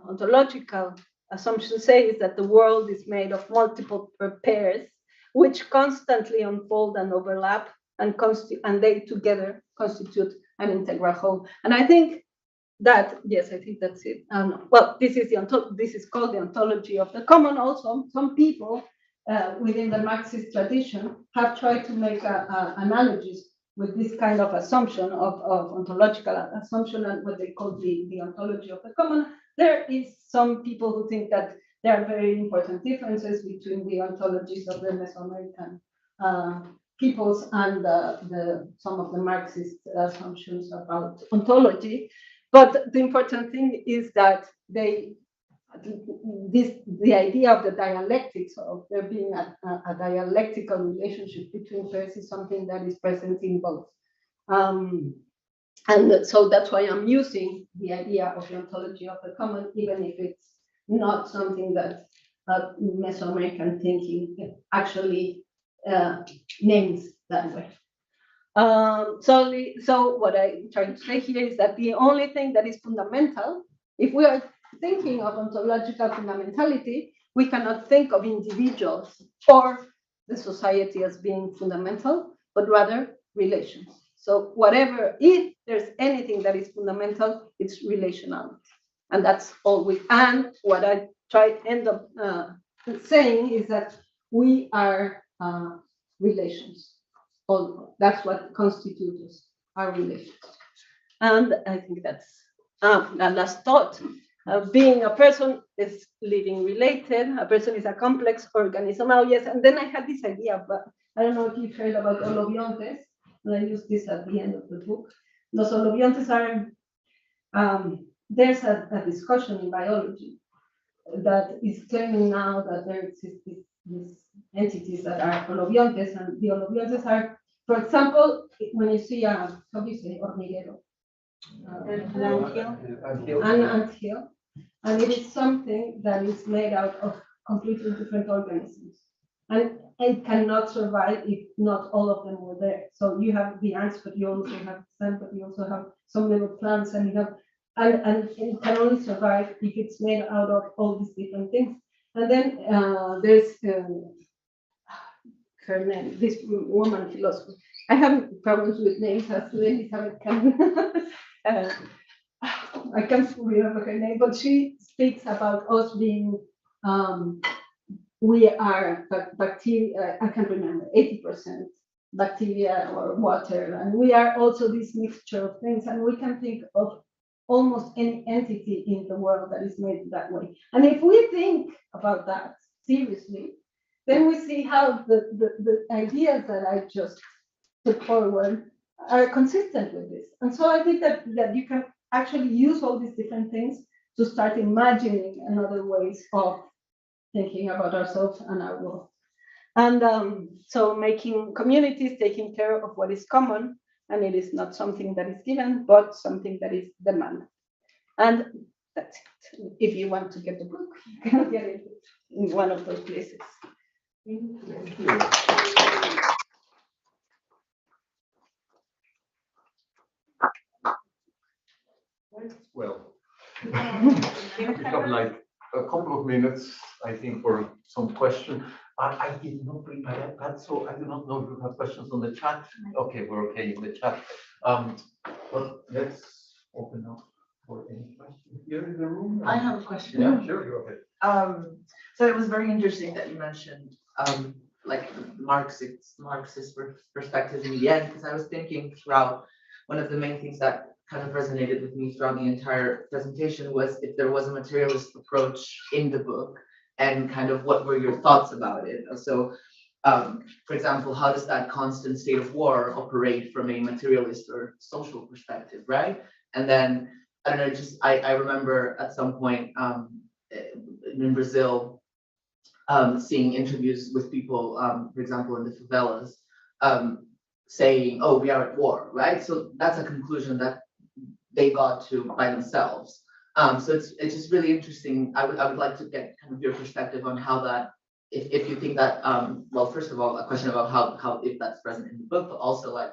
ontological assumptions say is that the world is made of multiple pairs, which constantly unfold and overlap, and they together constitute an integral whole. And I think that, yes, I think that's it. Well, this is called the ontology of the common. Also, some people within the Marxist tradition have tried to make analogies with this kind of assumption of ontological assumption, and what they call the ontology of the common. There is some people who think that there are very important differences between the ontologies of the Mesoamerican peoples and some of the Marxist assumptions about ontology. But the important thing is that the idea of the dialectics, of there being a dialectical relationship between pairs, is something that is present in both. And so that's why I'm using the idea of the ontology of the common, even if it's not something that Mesoamerican thinking actually names that way. So what I'm trying to say here is that the only thing that is fundamental, if we are thinking of ontological fundamentality, we cannot think of individuals or the society as being fundamental, but rather relations. So whatever, if there's anything that is fundamental, it's relationality. And that's all and what I end up saying is that we are relations. That's what constitutes us, our relations. And I think that's the last thought. Being a person is living related. A person is a complex organism. Now, yes, and then I had this idea, but I don't know if you've heard about holobiontes, and I use this at the end of the book. Los holobiontes are, there's a discussion in biology that is claiming now that there exist these entities that are holobiontes, and the holobiontes are, for example, when you see how do you say, hormiguero? An anthill, and it is something that is made out of completely different organisms, and it cannot survive if not all of them were there. So you have the ants, but you also have sand, but you also have some little plants, and you have, and it can only survive if it's made out of all these different things. And then there's her name, this woman philosopher. I have problems with names, as Elizabeth can. I can't remember her name, but she speaks about us being, we are bacteria, I can't remember, 80% bacteria or water, and we are also this mixture of things, and we can think of almost any entity in the world that is made that way. And if we think about that seriously, then we see how the ideas that I just put forward are consistent with this. And so I think that you can actually use all these different things to start imagining another ways of thinking about ourselves and our world. And so making communities, taking care of what is common, and it is not something that is given, but something that is demanded. And that's it. If you want to get the book, you can get it in one of those places. Thank you. Well, we have like a couple of minutes, I think, for some questions. I did not prepare that, so I do not know if you have questions on the chat. Okay, we're okay in the chat. But let's open up for any questions here in the room. I have a question. Yeah, sure, go ahead. So it was very interesting that you mentioned like Marxist perspective in the end, because I was thinking throughout, one of the main things that kind of resonated with me throughout the entire presentation was if there was a materialist approach in the book, and kind of what were your thoughts about it. So, for example, how does that constant state of war operate from a materialist or social perspective, right? And then, I don't know, just I remember at some point in Brazil, seeing interviews with people, for example, in the favelas, saying, "Oh, we are at war," right? So that's a conclusion that they got to by themselves. So it's just really interesting. I would like to get kind of your perspective on how that, if you think that, well, first of all, a question about how if that's present in the book, but also like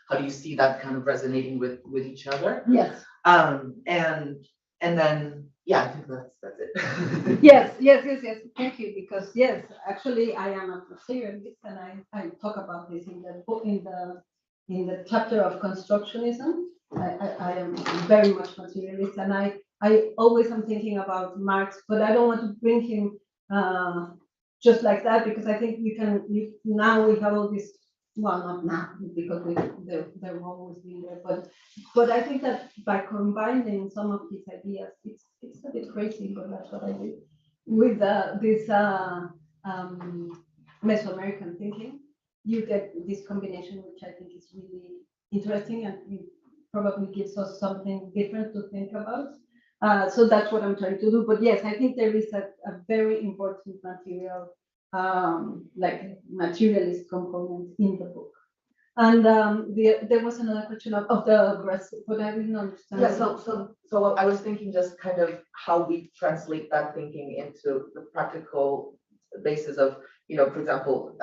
how do you see that kind of resonating with each other? Yes. And then yeah, I think that's it. Yes. Thank you. Because yes, actually, I am a materialist, and I talk about this in the book in the chapter of constructionism. I am very much materialist, and I always am thinking about Marx, but I don't want to bring him just like that, because I think now we have all this. Well, not now, because they're always been there, but I think that by combining some of these ideas, it's a bit crazy, but that's what I do with this Mesoamerican thinking. You get this combination, which I think is really interesting, and it probably gives us something different to think about. So that's what I'm trying to do. But yes, I think there is a very important material, like materialist component in the book. And there was another question of the aggressive, but I didn't understand. Yeah, so I was thinking just kind of how we translate that thinking into the practical basis of, for example,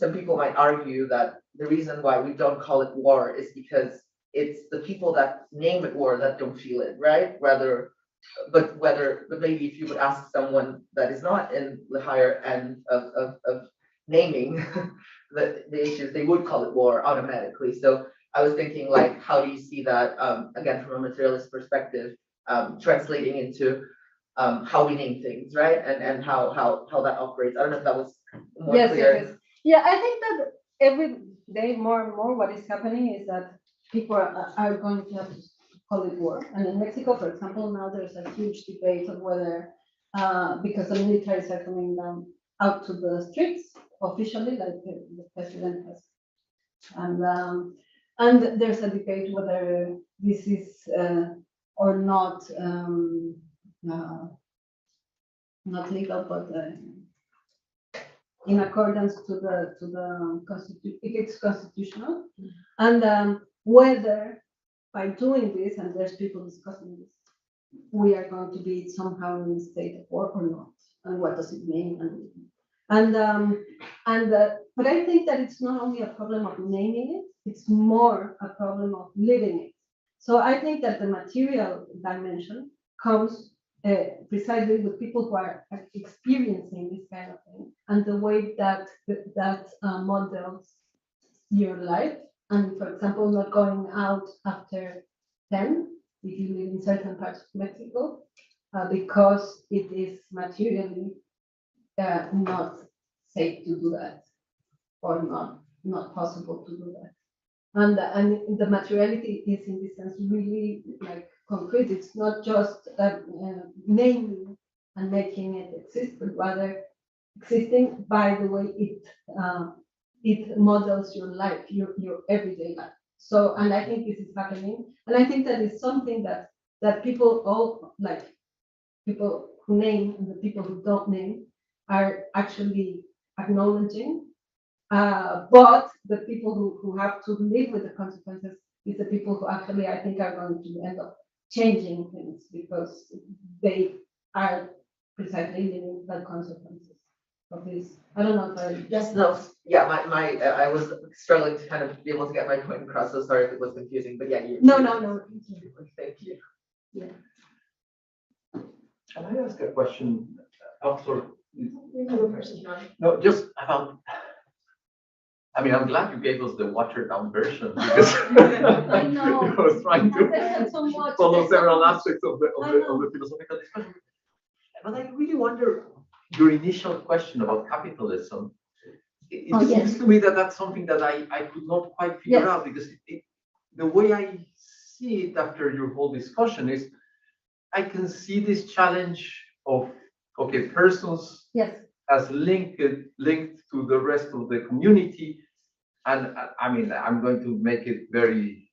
some people might argue that the reason why we don't call it war is because it's the people that name it war that don't feel it, right? But maybe if you would ask someone that is not in the higher end of naming the issues, they would call it war automatically. So I was thinking, like, how do you see that, again, from a materialist perspective, translating into how we name things, right? And how that operates. I don't know if that was more clear. Yes. Yeah, I think that every day more and more what is happening is that people are going to have to call it war. And in Mexico, for example, now there's a huge debate of whether, because the militaries are coming out to the streets officially, like the president has, and there's a debate whether this is or not not legal, but in accordance to the constitution, if it's constitutional, and whether by doing this, and there's people discussing this, we are going to be somehow in a state of war or not, and what does it mean, but I think that it's not only a problem of naming it, it's more a problem of living it. So I think that the material dimension comes precisely with people who are experiencing this kind of thing, and the way that models your life. And for example, not going out after 10 if you live in certain parts of Mexico, because it is materially not safe to do that, or not possible to do that. And the materiality is in this sense really like concrete. It's not just naming and making it exist, but rather existing by the way it models your life, your everyday life. So, and I think this is happening, and I think that is something that people all like, people who name and the people who don't name are actually acknowledging. But the people who have to live with the consequences is the people who actually, I think, are going to end up changing things, because they are precisely living the consequences of this. I don't know if I. Yes, no, yeah, I was struggling to kind of be able to get my point across, so sorry if it was confusing, but yeah. No. Thank you. Yeah. Can I ask a question? Sorry. Person. No, just about. I mean, I'm glad you gave us the watered down version, because I know. I was trying There's so much. to follow several aspects of the philosophical discussion. But I really wonder your initial question about capitalism. It seems to me that that's something that I could not quite figure out, because the way I see it after your whole discussion is I can see this challenge of, okay, persons Yes. as linked to the rest of the community. And I mean, I'm going to make it very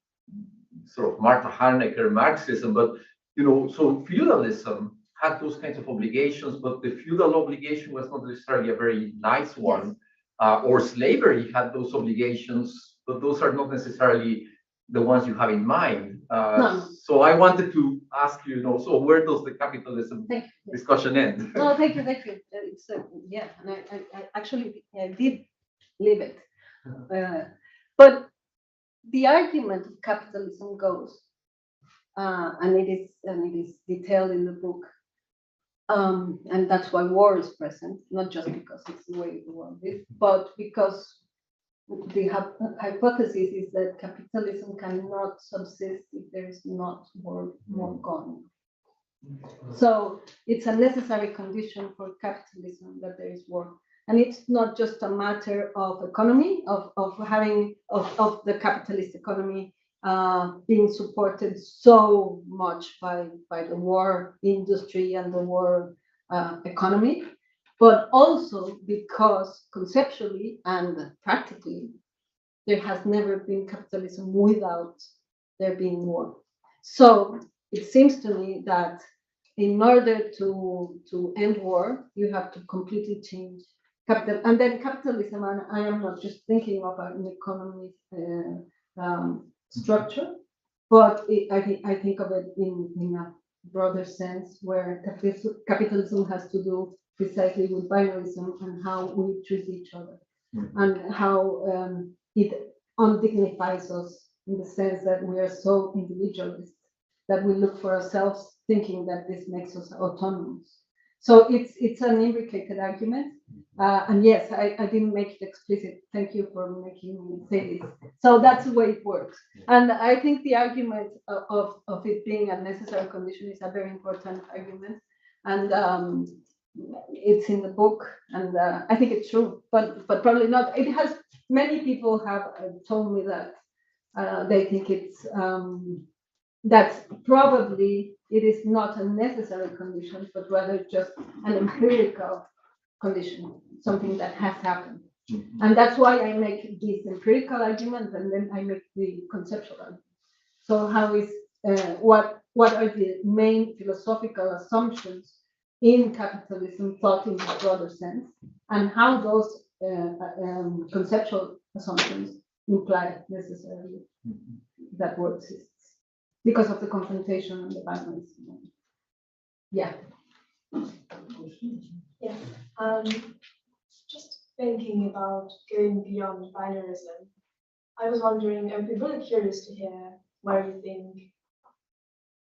sort of Martha Harnecker Marxism, but so feudalism had those kinds of obligations, but the feudal obligation was not necessarily a very nice one. Or slavery had those obligations, but those are not necessarily the ones you have in mind. No. So I wanted to ask you, so where does the capitalism Thank you. discussion end? No, thank you. It's yeah, and I actually did leave it. But the argument of capitalism goes, and it is detailed in the book, and that's why war is present, not just because it's the way the world is, but because the hypothesis is that capitalism cannot subsist if there is not war going. So it's a necessary condition for capitalism that there is war. And it's not just a matter of economy, of the capitalist economy being supported so much by the war industry and the war economy, but also because conceptually and practically, there has never been capitalism without there being war. So it seems to me that in order to end war, you have to completely change capital. And then capitalism, and I am not just thinking about an economic structure, but I think of it in a broader sense, where capitalism has to do precisely with binarism and how we treat each other, and how it undignifies us in the sense that we are so individualist that we look for ourselves, thinking that this makes us autonomous. So it's an imbricated argument, and yes, I didn't make it explicit. Thank you for making me say this. So that's the way it works, and I think the argument of it being a necessary condition is a very important argument, and it's in the book, and I think it's true, but probably not. It has many people have told me that they think it's that probably it is not a necessary condition, but rather just an empirical condition, something that has happened. And that's why I make this empirical argument, and then I make the conceptual argument. So how is what are the main philosophical assumptions in capitalism thought in the broader sense, and how those conceptual assumptions imply necessarily that war exists because of the confrontation and the violence. Yeah. Yes. Just thinking about going beyond binarism, I was wondering, I'd be really curious to hear where you think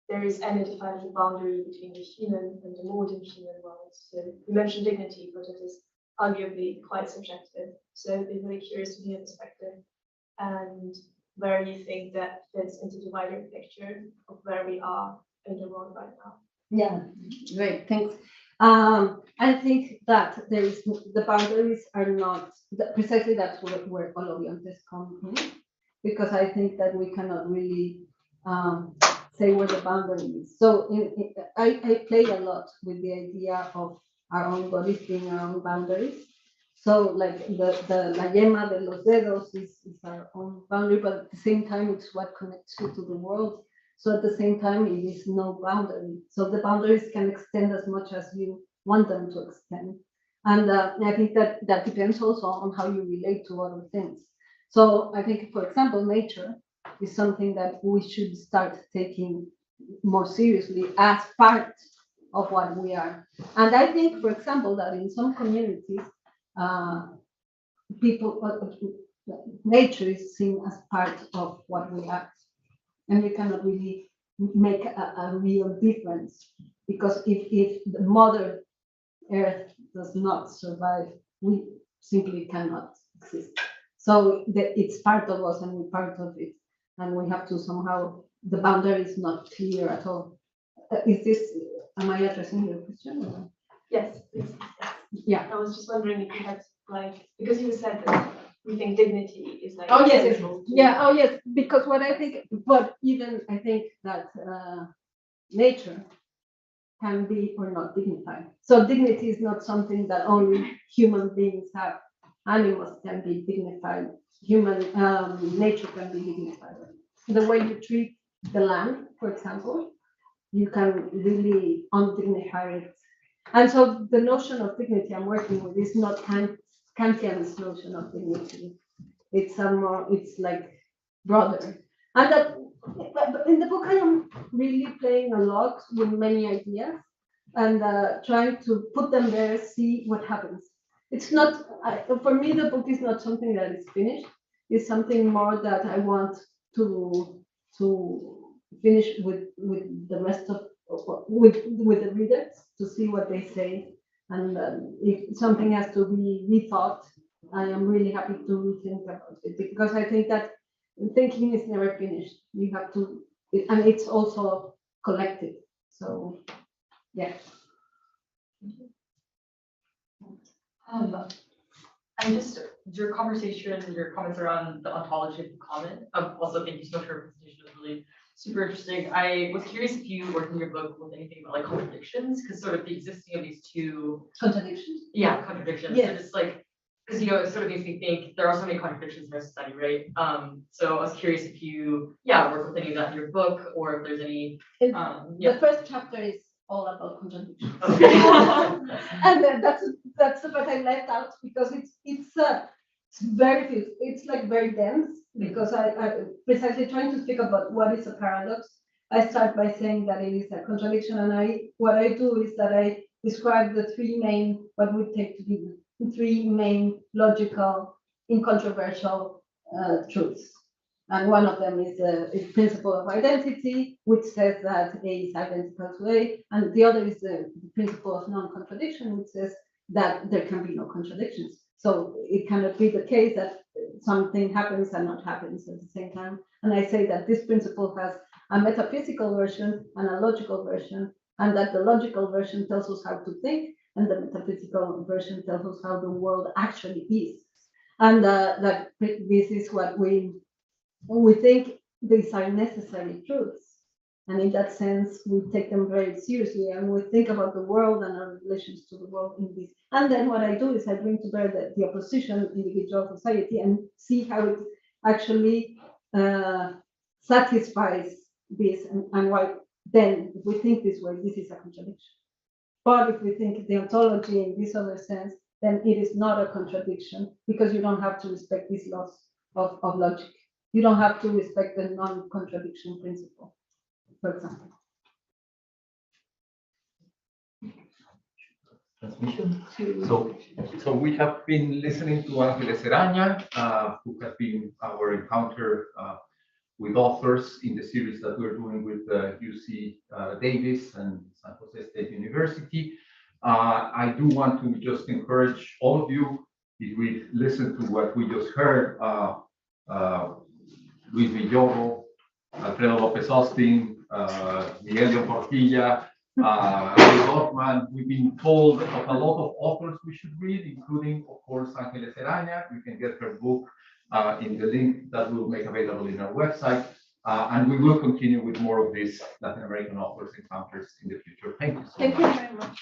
there is any definable boundary between the human and the more than human worlds. So you mentioned dignity, but it is arguably quite subjective. So I'd be really curious to hear your perspective and where you think that fits into the wider picture of where we are in the world right now. Yeah, great, thanks. I think that there is the boundaries are not precisely that's where Autobiographical come in, because I think that we cannot really say where the boundary is. So I play a lot with the idea of our own bodies being our own boundaries. So like the la yema de los dedos is our own boundary, but at the same time it's what connects you to the world. So at the same time it is no boundary. So the boundaries can extend as much as you want them to extend. And I think that depends also on how you relate to other things. So I think, for example, nature is something that we should start taking more seriously as part of what we are. And I think, for example, that in some communities, nature is seen as part of what we are. And we cannot really make a real difference, because if the Mother Earth does not survive, we simply cannot exist. So it's part of us and we're part of it. And we have to somehow, the boundary is not clear at all. Am I addressing your question? Or? Yes, please. Yeah. I was just wondering if you had, because you said that we think dignity is like Oh, yes, yes, central to- yeah, oh, yes, because what I think, but even I think that nature can be or not dignified. So dignity is not something that only human beings have. Animals can be dignified, human nature can be dignified. The way you treat the land, for example, you can really undignify it. And so the notion of dignity I'm working with is not Kantian's notion of dignity. It's more, it's like broader. And that but in the book, I am really playing a lot with many ideas and trying to put them there, see what happens. It's not, for me, the book is not something that is finished. It's something more that I want to finish with the rest of, with the readers to see what they say. And if something has to be rethought, I am really happy to rethink about it because I think that thinking is never finished. You have to, and it's also collective. So, yeah. And just your conversation, your comments around the ontology of the comment. Also, thank you so much for your presentation. It was really super interesting. I was curious if you worked in your book with anything about like contradictions, because sort of the existing of these two Contradictions. Yeah, contradictions. Yes. So just like, because it sort of makes me think there are so many contradictions in our society, right? So I was curious if you, work with any of that in your book, or if there's any, The first chapter is all about contradictions. Okay. And then that's what I left out because it's very few. It's like very dense because I precisely trying to speak about what is a paradox. I start by saying that it is a contradiction, and what I do is that I describe the three main, what we take to be the three main logical, incontroversial truths. And one of them is the principle of identity, which says that A is identical to A, and the other is the principle of non-contradiction, which says that there can be no contradictions. So it cannot be the case that something happens and not happens at the same time. And I say that this principle has a metaphysical version and a logical version, and that the logical version tells us how to think, and the metaphysical version tells us how the world actually is. And that this is what we think these are necessary truths. And in that sense, we take them very seriously and we think about the world and our relations to the world in this. And then what I do is I bring to bear the opposition, individual society, and see how it actually satisfies this and why then if we think this way, this is a contradiction. But if we think the ontology in this other sense, then it is not a contradiction because you don't have to respect these laws of logic. You don't have to respect the non-contradiction principle, for example. Transmission. So we have been listening to Ángeles Eraña, who has been our encounter with authors in the series that we're doing with UC Davis and San Jose State University. I do want to just encourage all of you, if we listen to what we just heard, Luis Villoro, Alfredo López Austin, Miguel de Portilla, Ray Dorfman. We've been told of a lot of authors we should read, including, of course, Ángeles Eraña. You can get her book in the link that we'll make available in our website. And we will continue with more of these Latin American authors encounters in the future. Thank you so much. Thank you very much.